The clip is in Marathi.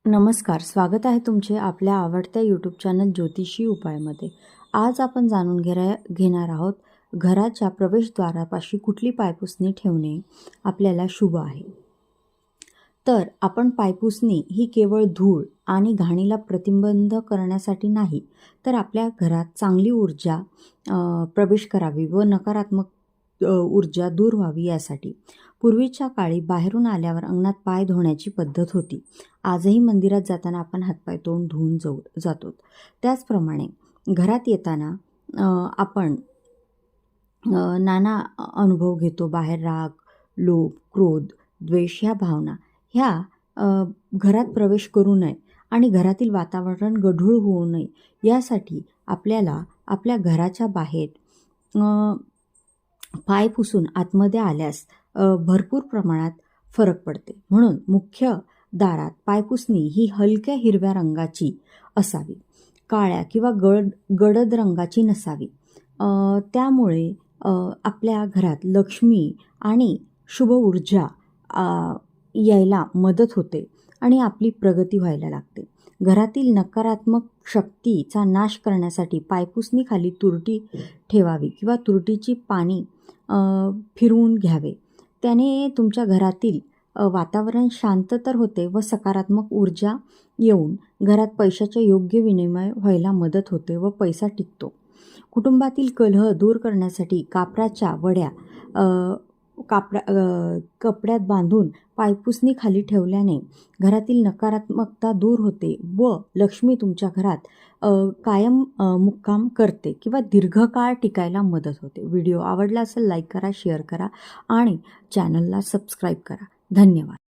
नमस्कार, स्वागत आहे तुमचे आपल्या आवडत्या यूट्यूब चॅनल ज्योतिषी उपायमध्ये. आज आपण जाणून घेणार आहोत घराच्या प्रवेशद्वारापाशी कुठली पायपुसणी ठेवणे आपल्याला शुभ आहे. तर आपण पायपुसणी ही केवळ धूळ आणि घाणीला प्रतिबंध करण्यासाठी नाही, तर आपल्या घरात चांगली ऊर्जा प्रवेश करावी व नकारात्मक ऊर्जा दूर व्हावी यासाठी. पूर्वीच्या काळी बाहेरून आल्यावर अंगणात पाय धुण्याची पद्धत होती. आजही मंदिरात जाताना आपण हातपाय तोंड धुवून जातो. त्याचप्रमाणे घरात येताना आपण नाना अनुभव घेतो. बाहेर राग, लोभ, क्रोध, द्वेष ह्या भावना ह्या घरात प्रवेश करू नये आणि घरातील वातावरण गढूळ होऊ नये यासाठी आपल्याला आपल्या घराच्या बाहेर पाय पुसून आतमध्ये आल्यास भरपूर प्रमाणात फरक पडते. म्हणून मुख्य दारात पायपुसणी ही हलक्या हिरव्या रंगाची असावी, काळ्या किंवा गडद रंगाची नसावी. त्यामुळे आपल्या घरात लक्ष्मी आणि शुभ ऊर्जा यायला मदत होते आणि आपली प्रगती व्हायला लागते. घरातील नकारात्मक शक्तीचा नाश करण्यासाठी पायपुसणीखाली तुरटी ठेवावी किंवा तुरटीची पाणी फिरवून घ्यावे. त्याने तुमच्या घरातील वातावरण शांत तर होते व सकारात्मक ऊर्जा येऊन घरात पैशाचे योग्य विनिमय व्हायला मदत होते व पैसा टिकतो. कुटुंबातील कलह दूर करण्यासाठी कापराच्या वड्या कपड्यात बांधून पायपुसणी खाली ठेवल्याने घरातील नकारात्मकता दूर होते व लक्ष्मी तुमच्या घरात कायम मुक्काम करते किंवा दीर्घकाळ टिकायला मदत होते. व्हिडिओ आवडला असेल लाईक करा, शेअर करा आणि चॅनलला सबस्क्राईब करा. धन्यवाद.